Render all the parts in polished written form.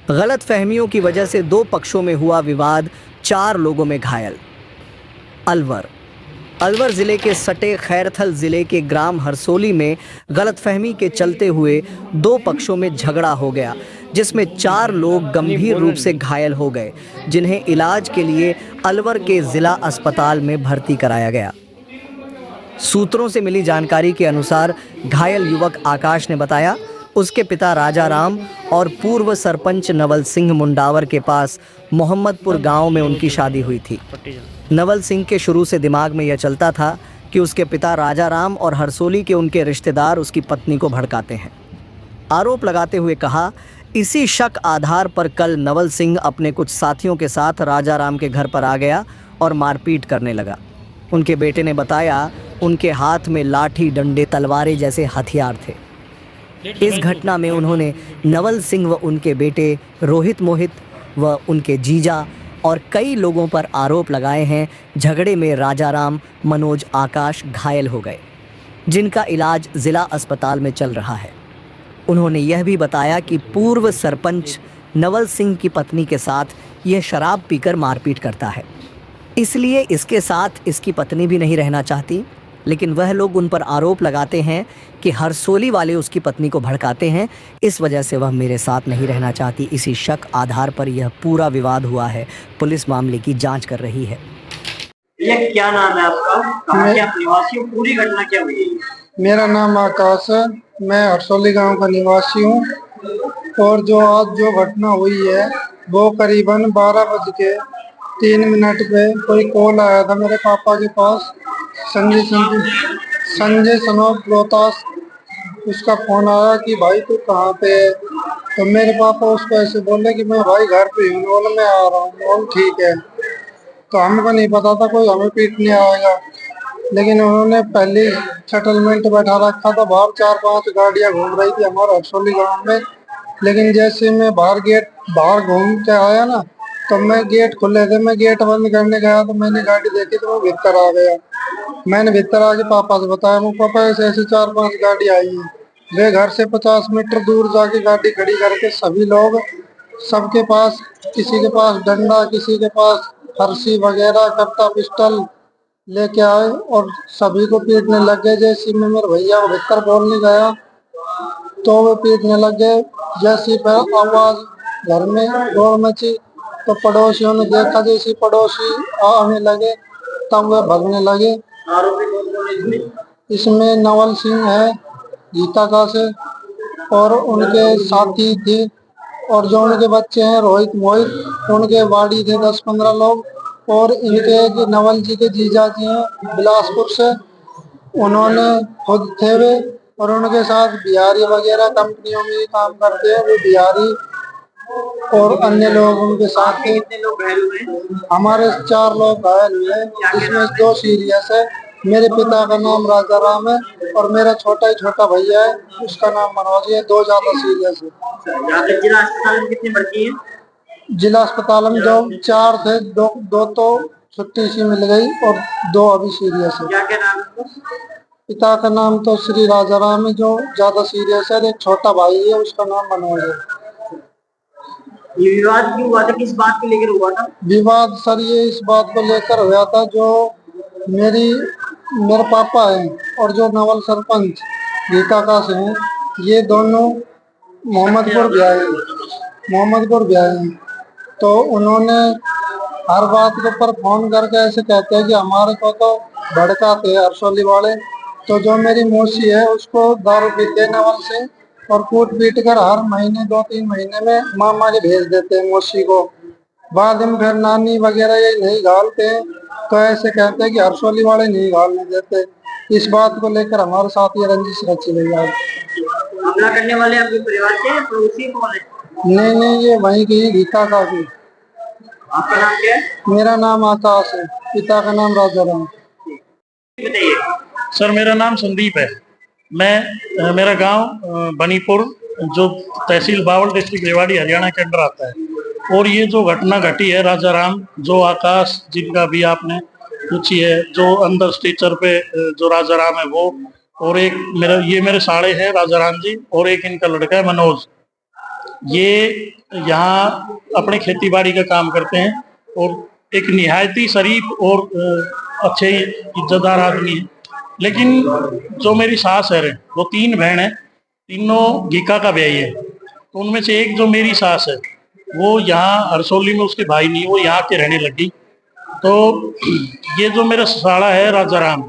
गलत फहमियों की वजह से दो पक्षों में हुआ विवाद, 4 लोगों में घायल। अलवर जिले के सटे खैरथल जिले के ग्राम हरसोली में गलतफहमी के चलते हुए दो पक्षों में झगड़ा हो गया, जिसमें 4 लोग गंभीर रूप से घायल हो गए, जिन्हें इलाज के लिए अलवर के जिला अस्पताल में भर्ती कराया गया। सूत्रों से मिली जानकारी के अनुसार घायल युवक आकाश ने बताया, उसके पिता राजा राम और पूर्व सरपंच नवल सिंह मुंडावर के पास मोहम्मदपुर गांव में उनकी शादी हुई थी। नवल सिंह के शुरू से दिमाग में यह चलता था कि उसके पिता राजा राम और हरसोली के उनके रिश्तेदार उसकी पत्नी को भड़काते हैं। आरोप लगाते हुए कहा, इसी शक आधार पर कल नवल सिंह अपने कुछ साथियों के साथ राजा राम के घर पर आ गया और मारपीट करने लगा। उनके बेटे ने बताया, उनके हाथ में लाठी, डंडे, तलवारें जैसे हथियार थे। इस घटना में उन्होंने नवल सिंह व उनके बेटे रोहित मोहित व उनके जीजा और कई लोगों पर आरोप लगाए हैं। झगड़े में राजा राम, मनोज, आकाश घायल हो गए, जिनका इलाज जिला अस्पताल में चल रहा है। उन्होंने यह भी बताया कि पूर्व सरपंच नवल सिंह की पत्नी के साथ यह शराब पीकर मारपीट करता है, इसलिए इसके साथ इसकी पत्नी भी नहीं रहना चाहती। लेकिन वह लोग उन पर आरोप लगाते हैं कि हरसोली वाले उसकी पत्नी को भड़काते हैं, इस वजह से वह मेरे साथ नहीं रहना चाहती। इसी शक आधार पर यह पूरा विवाद हुआ है। पुलिस मामले की जांच कर रही है। ये क्या नाम है आपका? कहाँ के आप निवासी हो? पूरी घटना क्या हुई है? मेरा नाम आकाश है, मैं हरसोली गांव का निवासी हूँ। और जो आज जो घटना हुई है वो करीबन 12:03 पे कोई कॉल आया था मेरे पापा के पास। संजय सनोप रोहतास, उसका फोन आया कि भाई तू कहाँ पे है। तो मेरे पापा उसको ऐसे बोले कि मैं भाई घर पे हूँ। बोले मैं आ रहा हूँ। बोल ठीक है। तो हमको नहीं पता था कोई हमें पीटने आएगा, लेकिन उन्होंने पहले सेटलमेंट बैठा रखा था। बाहर 4-5 गाड़ियां घूम रही थी हमारे हरसोली गांव में। लेकिन जैसे मैं बाहर घूम के आया ना, तो मैं गेट खुले थे, मैं गेट बंद करने गया तो मैंने गाड़ी देखी तो मैं भीतर आ गया। मैंने भीतर आके पापा से बताया, वो पापा ऐसे ऐसे 4-5 गाड़ी आई है। वे घर से 50 मीटर दूर जाके गाड़ी खड़ी करके सभी लोग, सबके पास, किसी के पास डंडा, किसी के पास फरसी वगैरह, कट्टा, पिस्टल लेके आए और सभी को पीटने लग गए। जैसे मैं मेरे भैया को भीतर बोलने गया तो वो पीटने लग गए। जैसी आवाज घर में शोर मची तो पड़ोसियों ने देखा, जैसे पड़ोसी आने लगे तब वे भगने लगे। आरोपी कौन इसमें? इसमें नवल सिंह है, गीता का से, और उनके साथी थे, और जो उनके बच्चे हैं रोहित मोहित, उनके बाड़ी थे 10-15 लोग। और इनके नवल जी के जीजा जी हैं बिलासपुर से, उन्होंने खुद थे वे, और उनके साथ बिहारी वगैरह कंपनियों में काम करते हैं, वो बिहारी और अन्य लोग उनके साथ थे। कितने लोग घायल हुए? हमारे 4 लोग घायल हुए, जिसमें 2 सीरियस है। मेरे पिता का नाम राजा राम है और मेरा छोटा भैया है, उसका नाम मनोज है। 2 ज्यादा सीरियस है। जिला अस्पताल में कितनी भर्ती है? जिला अस्पताल में जो 4 थे, दो तो छुट्टी सी मिल गई और 2 अभी सीरियस है। क्या क्या नाम है? पिता का नाम तो श्री राजा राम है जो ज्यादा सीरियस है, एक छोटा भाई है उसका नाम मनोज है। ये विवाद क्यों हुआ था? किस बात को लेकर हुआ था? विवाद सर ये इस बात को लेकर हुआ था, जो मेरे पापा हैं और जो नवल सरपंच गीता का से हैं, ये दोनों मोहम्मदपुर ब्याहे हैं। तो उन्होंने हर बात के ऊपर फोन करके ऐसे कहते हैं कि हमारे को तो भड़काते हैं हरसोली वाले। तो जो मेरी मौसी है उसको दारू पीते नवल से और कूट पीट कर हर महीने 2-3 महीने में मामा जी भेज देते हैं मौसी को। बाद में फिर नानी वगैरह ये नहीं घालते हैं, तो ऐसे कहते हैं कि हरसोली वाले नहीं घालने देते। इस बात को लेकर हमारे साथ ये रंजिश रची गई है। हमला करने वाले आपके परिवार के पड़ोसी कौन है? नहीं, ये वहीं की गीता का की। आपका नाम क्या है? मेरा नाम आकाश है, पिता का नाम राजा राम। बताइए। सर मेरा नाम संदीप है। मेरा गांव बनीपुर, जो तहसील बावल, डिस्ट्रिक्ट रेवाड़ी, हरियाणा के अंडर आता है। और ये जो घटना घटी है, राजा राम, जो आकाश जिनका भी आपने पूछी है, जो अंदर स्टीचर पे जो राजा राम है वो, और एक मेरे साड़े हैं राजा राम जी, और एक इनका लड़का है मनोज। ये यहाँ अपने खेती बाड़ी का काम करते हैं और एक निहायती शरीफ और अच्छे इज्जतदार आदमी है। लेकिन जो मेरी सास है वो 3 बहन है, तीनों गीका का ब्याही है। तो उनमें से एक जो मेरी सास है वो यहाँ हरसोली में उसके भाई नहीं, वो यहाँ के रहने लगी। तो ये जो मेरा ससाड़ा है राजा राम,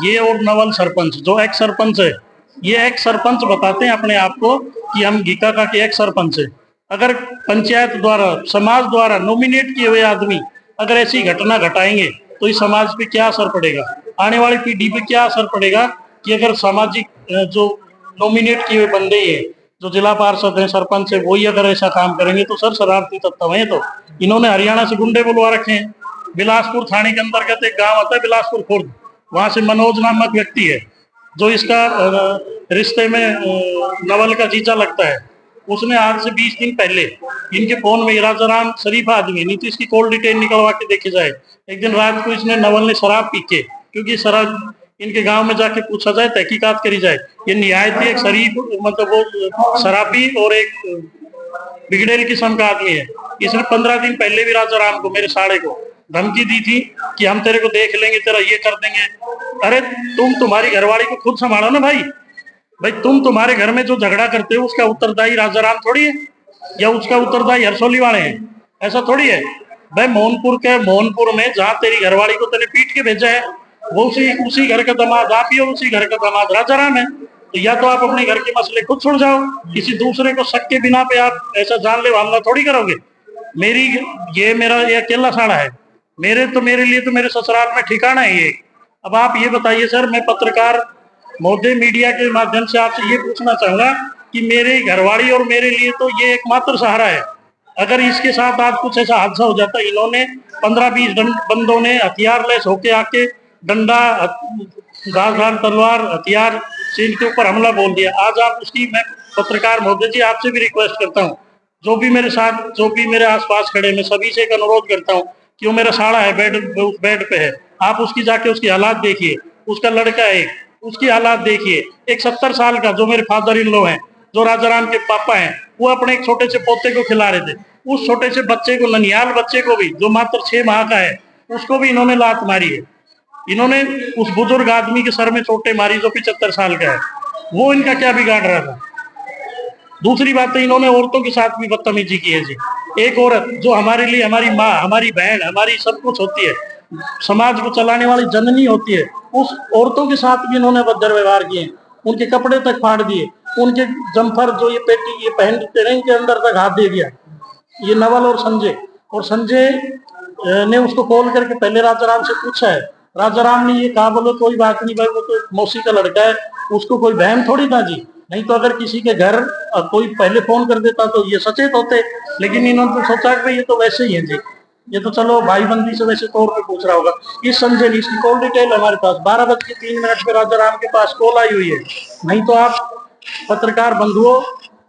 ये और नवल सरपंच जो एक्स सरपंच है, ये एक्स सरपंच बताते हैं अपने आप को कि हम गीका का के एक्स सरपंच है। अगर पंचायत द्वारा समाज द्वारा नॉमिनेट किए हुए आदमी अगर ऐसी घटना घटाएंगे तो इस समाज पे क्या असर पड़ेगा, आने वाली पीढ़ी पे क्या असर पड़ेगा कि अगर सामाजिक जो नॉमिनेट किए हुए बंदे हैं, जो जिला पार्षद हैं, सरपंच है, वही अगर ऐसा काम करेंगे तो सर शरारती तत्व है। तो इन्होंने हरियाणा से गुंडे बुलवा रखे हैं। बिलासपुर थाने के अंतर्गत एक गांव आता है बिलासपुर खुर्द, वहां से मनोज नामक व्यक्ति है जो इसका रिश्ते में नवल का जीजा लगता है। उसने आज से 20 दिन पहले इनके फोन में, राजा राम शरीफ आदमी नहीं तो इसकी कॉल डिटेल निकलवा के देखी जाए, एक दिन रात को इसने नवल ने शराब पी के, क्योंकि शराब इनके गांव में जाके पूछा जाए, तहकीकात करी जाए, ये निहायत एक शरीफ मतलब वो शराबी और एक बिगड़ेल किस्म का आदमी है। इसने 15 दिन पहले भी राजा राम को, मेरे साड़े को धमकी दी थी कि हम तेरे को देख लेंगे, तेरा ये कर देंगे। अरे तुम्हारी घरवाली को खुद संभालो ना भाई। तुम्हारे घर में जो झगड़ा करते हो उसका उत्तरदायी राजा राम थोड़ी है, या उसका उत्तरदायी हरसोली वाले हैं, ऐसा थोड़ी है भाई। मोहनपुर में जहाँ तेरी घरवाली को तेने पीट के भेजा है वो उसी घर का दामाद आप ही, और उसी घर का दामाद राजा राम है। तो या तो आप अपने घर के मसले खुद सुलझ जाओ, किसी दूसरे को शक के बिना पे आप ऐसा जानलेवा हमला थोड़ी करोगे। मेरा ये अकेला साड़ा है, मेरे लिए तो मेरे ससुराल में ठिकाना है ये। अब आप ये बताइए सर, मैं पत्रकार महोदय मीडिया के माध्यम से आपसे ये पूछना चाहूंगा कि मेरे घरवाली और मेरे लिए तो ये एकमात्र सहारा है। अगर इसके साथ आज कुछ ऐसा हादसा हो जाता, इन्होंने 15-20 बंदों ने हथियार लेस होके आके डंडा, घास तलवार, हथियार से इनके ऊपर हमला बोल दिया। आज आप उसकी, मैं पत्रकार महोदय जी आपसे भी रिक्वेस्ट करता हूँ, जो भी मेरे साथ, जो भी मेरे आसपास खड़े, मैं सभी से एक अनुरोध करता हूँ कि वो मेरा साड़ा है, बेड पे है, आप उसकी जाके उसकी हालात देखिए। उसका लड़का है, उसकी हालात देखिए। एक 70 साल का जो मेरे फादर इन लॉ हैं, जो राजा राम के पापा हैं, वो अपने एक छोटे से पोते को खिला रहे थे। उस छोटे से बच्चे को, ननिहाल बच्चे को भी, जो मात्र 6 माह का है, उसको भी इन्होंने लात मारी है। इन्होंने उस बुजुर्ग आदमी के सर में चोटें मारी जो 75 साल का है। वो इनका क्या बिगाड़ रहा था। दूसरी बात है, इन्होंने औरतों के साथ भी बदतमीजी की है जी। एक औरत जो हमारे लिए हमारी माँ, हमारी बहन, हमारी सब कुछ होती है, समाज को चलाने वाली जननी होती है, उस औरतों के साथ भी इन्होंने अभद्र व्यवहार किए। उनके कपड़े तक फाड़ दिए, उनके जम्फर जो ये पेटी ये पहनते रहे के अंदर तक हाथ दे दिया। ये नवल और संजय ने उसको कॉल करके पहले राजा राम से पूछा है। राजा राम ने ये कहा, बोलो कोई बात नहीं भाई, वो तो मौसी का लड़का है, उसको कोई बहन थोड़ी था जी। नहीं तो अगर किसी के घर कोई पहले फोन कर देता तो ये सचेत होते, लेकिन इन्होंने तो सोचा कि ये तो वैसे ही है जी, ये तो चलो भाई बंदी से वैसे तौर पे पूछ रहा होगा। इस संजय ने, इसकी कॉल डिटेल हमारे पास 12:03 पे राजा राम के पास कॉल आई हुई है। नहीं तो आप पत्रकार बंधुओं,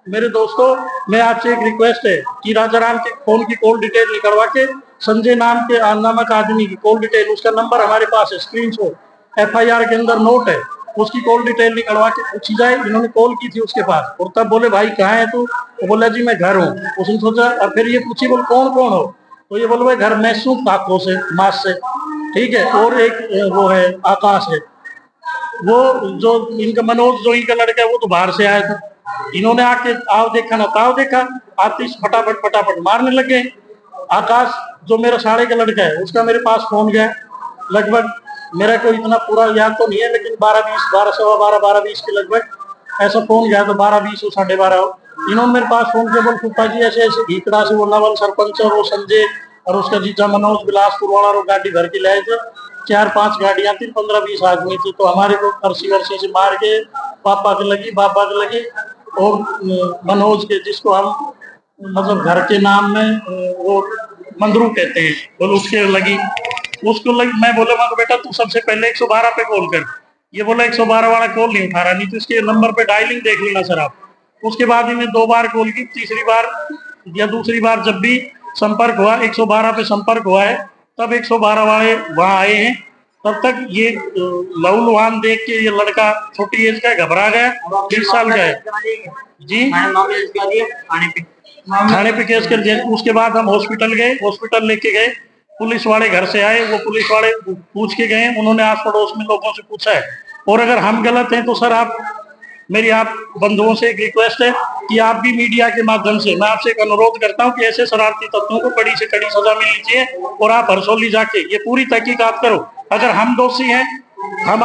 मेरे दोस्तों, मैं आपसे एक रिक्वेस्ट है कि राजा राम के फोन की कॉल डिटेल निकलवा के संजय नामक आदमी की कॉल डिटेल, उसका नंबर हमारे पास है, स्क्रीनशॉट FIR के अंदर नोट है, उसकी कॉल डिटेल निकलवा के पूछी जाए। इन्होंने कॉल की थी उसके पास, और तब बोले भाई कहाँ है तू, तो बोला जी मैं घर हूँ। उसने सोचा, और फिर ये पूछी, बोल कौन कौन हो, तो ये बोले भाई घर मैसू काको से, मास से, ठीक है, और एक वो है आकाश है, वो जो इनका मनोज जो इनका लड़का है वो तो बाहर से आया था। इन्होंने आके आओ देखा ना ताव देखा, आतिश फटाफट मारने लगे। आकाश जो मेरा साड़े का लड़का है, उसका मेरे पास फोन गया, लगभग मेरा कोई इतना पूरा याद तो नहीं है, लेकिन 12:20 के लगभग ऐसा फोन गया, तो 12:20 हो 12:30 हो। इन्होंने मेरे पास फोन किया, बोल फूफा जी ऐसे ऐसे घीकड़ा से वो नवल सरपंच और वो संजय और उसका जीजा मनोज बिलासपुर वाला, और गाड़ी भर के लाए थे, 4-5 गाड़ियां थी, 15-20 आदमी थी। तो हमारे को अर्सी वर्सी से मार के पापा के लगी और मनोज के, जिसको हम मतलब घर के नाम में वो मंदरू कहते हैं, बोल उसके लगी, उसको लगी। मैं बोला मैं बेटा तू सबसे पहले 112 पे कॉल कर। ये बोला 112 वाला कॉल नहीं उठा रहा, नहीं तो इसके नंबर पे डायलिंग देख लेना सर आप। उसके बाद इन्हें 2 बार कॉल की, तीसरी बार या दूसरी बार जब भी संपर्क हुआ, 112 पे संपर्क हुआ है, तब 112 वाले वहां आए हैं। तब तक ये लहूलुहान देख के ये लड़का छोटी एज का घबरा गया, 20 साल का है जी। थाने पे केस कर दिया। उसके बाद हम हॉस्पिटल गए, हॉस्पिटल लेके गए, पुलिस वाले घर से आए, वो पुलिस वाले पूछ के गए, उन्होंने आस पड़ोस में लोगों से पूछा है। और अगर हम गलत हैं तो सर आप बंधुओं से एक रिक्वेस्ट है कि आप भी मीडिया के माध्यम से मैं आपसे एक अनुरोध करता हूं कि ऐसे शरारती तत्वों को कड़ी से कड़ी सजा मिलनी चाहिए। और आप हरसोली जाके ये पूरी तहकीकात करो, अगर हम दोषी हैं हम